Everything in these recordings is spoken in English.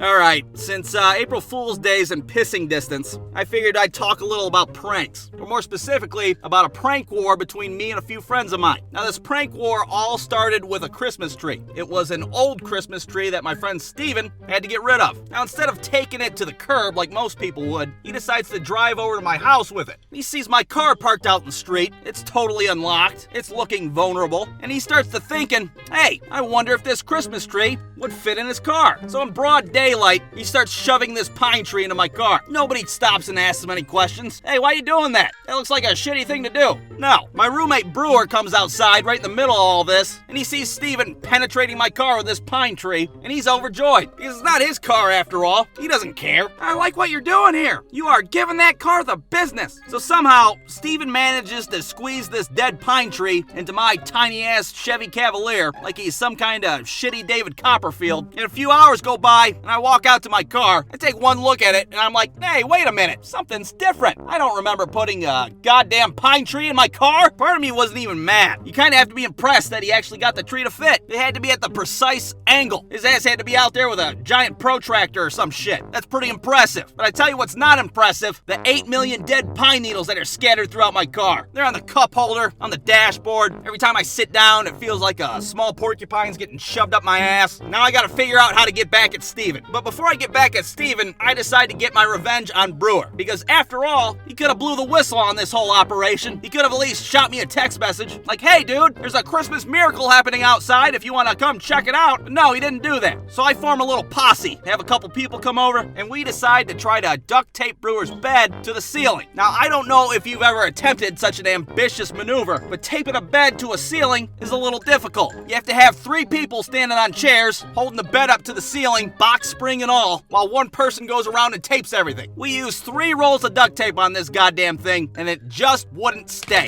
Alright, since April Fool's Day is in pissing distance, I figured I'd talk a little about pranks, or more specifically, about a prank war between me and a few friends of mine. Now, this prank war all started with a Christmas tree. It was an old Christmas tree that my friend Steven had to get rid of. Now, instead of taking it to the curb like most people would, he decides to drive over to my house with it. He sees my car parked out in the street. It's totally unlocked. It's looking vulnerable. And he starts to thinking, hey, I wonder if this Christmas tree would fit in his car. So in broad daylight, he starts shoving this pine tree into my car. Nobody stops and asks him any questions. Hey, why are you doing that? That looks like a shitty thing to do. No, my roommate Brewer comes outside right in the middle of all this, and he sees Steven penetrating my car with this pine tree, and he's overjoyed. Because it's not his car after all. He doesn't care. I like what you're doing here. You are giving that car the business. So somehow, Steven manages to squeeze this dead pine tree into my tiny-ass Chevy Cavalier like he's some kind of shitty David Copperfield. And a few hours go by, and I walk out to my car. I take one look at it, and I'm like, hey, wait a minute. Something's different. I don't remember putting a goddamn pine tree in my car. Part of me wasn't even mad. You kind of have to be impressed that he actually got the tree to fit. It had to be at the precise angle. His ass had to be out there with a giant protractor or some shit. That's pretty impressive. But I tell you what's not impressive, the 8 million dead pine needles that are scattered throughout my car. They're on the cup holder, on the dashboard. Every time I sit down, it feels like a small porcupine's getting shoved up my ass. Now I gotta figure out how to get back at Steven. But before I get back at Steven, I decide to get my revenge on Brewer. Because after all, he could have blew the whistle on this whole operation. He could have at least shot me a text message like, hey dude, there's a Christmas miracle happening outside if you want to come check it out. But no, he didn't do that. So I form a little posse, have a couple people come over, and we decide to try to duct tape Brewer's bed to the ceiling. Now, I don't know if you've ever attempted such an ambitious maneuver, but taping a bed to a ceiling is a little difficult. You have to have 3 people standing on chairs, holding the bed up to the ceiling, box spring and all, while one person goes around and tapes everything. We used 3 rolls of duct tape on this goddamn thing, and it just wouldn't stay.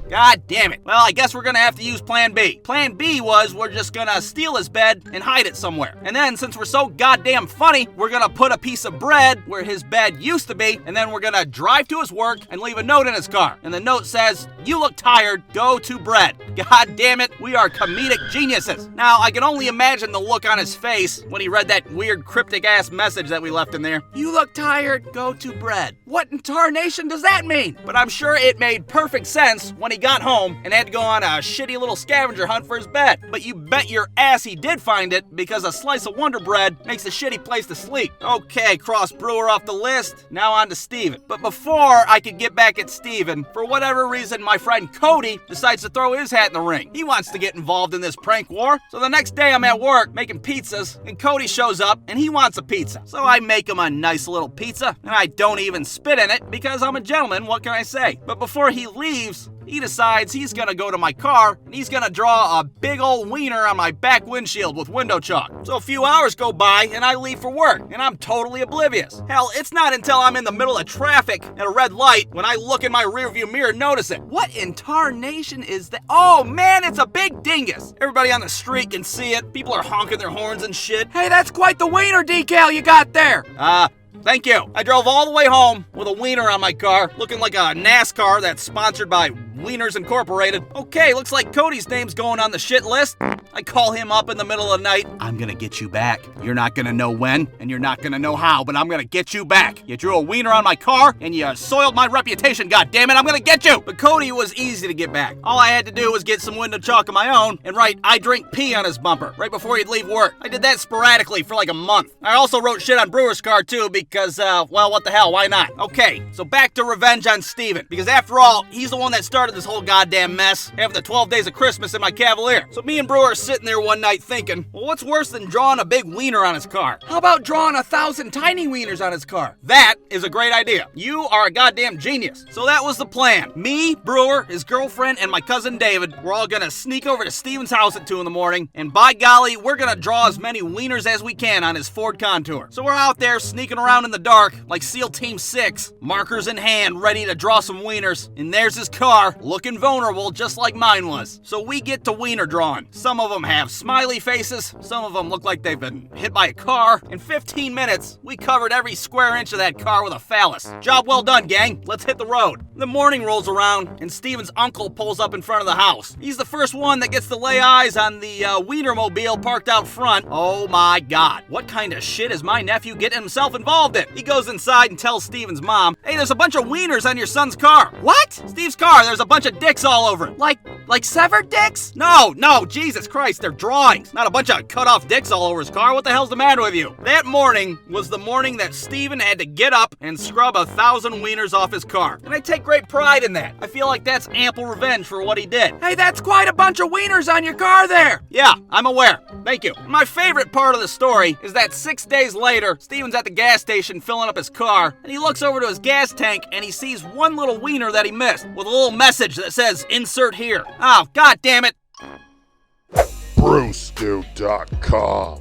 God damn it. Well, I guess we're gonna have to use plan B. Plan B was we're just gonna steal his bed and hide it somewhere. And then, since we're so goddamn funny, we're gonna put a piece of bread where his bed used to be, and then we're gonna drive to his work and leave a note in his car. And the note says, you look tired, go to bread. God damn it, we are comedic geniuses. Now, I can only imagine the look on his face when he read that weird cryptic-ass message that we left in there. You look tired, go to bread. What in tarnation does that mean? But I'm sure it made perfect sense when he got home and had to go on a shitty little scavenger hunt for his bed. But you bet your ass he did find it, because a slice of Wonder Bread makes a shitty place to sleep. Okay, cross Brewer off the list. Now on to Steven. But before I could get back at Steven, for whatever reason, my friend Cody decides to throw his hat in the ring. He wants to get involved in this prank war. So the next day I'm at work making pizzas, and Cody shows up and he wants a pizza. So I make him a nice little pizza, and I don't even spit in it because I'm a gentleman, what can I say? But before he leaves, he decides he's gonna go to my car and he's gonna draw a big old wiener on my back windshield with window chalk. So a few hours go by and I leave for work and I'm totally oblivious. Hell, it's not until I'm in the middle of traffic at a red light when I look in my rearview mirror and notice it. What in tarnation is that? Oh man, it's a big dingus. Everybody on the street can see it. People are honking their horns and shit. Hey, that's quite the wiener decal you got there. Thank you. I drove all the way home with a wiener on my car, looking like a NASCAR that's sponsored by Wieners Incorporated. Okay, looks like Cody's name's going on the shit list. I call him up in the middle of the night. I'm gonna get you back. You're not gonna know when, and you're not gonna know how, but I'm gonna get you back. You drew a wiener on my car, and you soiled my reputation, goddammit, I'm gonna get you! But Cody was easy to get back. All I had to do was get some window chalk of my own and write, I drink pee on his bumper, right before he'd leave work. I did that sporadically for like a month. I also wrote shit on Brewer's car too, because, well, what the hell, why not? Okay, so back to revenge on Steven, because after all, he's the one that started this whole goddamn mess, having the 12 days of Christmas in my Cavalier. So me and Brewer are sitting there one night thinking, well, what's worse than drawing a big wiener on his car? How about drawing 1,000 tiny wieners on his car? That is a great idea. You are a goddamn genius. So that was the plan. Me, Brewer, his girlfriend, and my cousin David, we're all gonna sneak over to Steven's house at 2 in the morning, and by golly, we're gonna draw as many wieners as we can on his Ford Contour. So we're out there sneaking around in the dark, like SEAL Team 6, markers in hand, ready to draw some wieners, and there's his car, looking vulnerable just like mine was. So we get to wiener drawing. Some of them have smiley faces, some of them look like they've been hit by a car. In 15 minutes, we covered every square inch of that car with a phallus. Job well done, gang. Let's hit the road. The morning rolls around, and Steven's uncle pulls up in front of the house. He's the first one that gets to lay eyes on the Wienermobile parked out front. Oh my God, what kind of shit is my nephew getting himself involved in? He goes inside and tells Steven's mom, "Hey, there's a bunch of wieners on your son's car." "What?" "Steve's car, there's a bunch of dicks all over it." Like severed dicks?" No, Jesus Christ, they're drawings. Not a bunch of cut off dicks all over his car. What the hell's the matter with you? That morning was the morning that Steven had to get up and scrub 1,000 wieners off his car. And I take great pride in that. I feel like that's ample revenge for what he did. "Hey, that's quite a bunch of wieners on your car there." "Yeah, I'm aware. Thank you." My favorite part of the story is that 6 days later, Steven's at the gas station filling up his car, and he looks over to his gas tank and he sees one little wiener that he missed with a little message that says, "Insert here." Oh, God damn it. Brewstew.com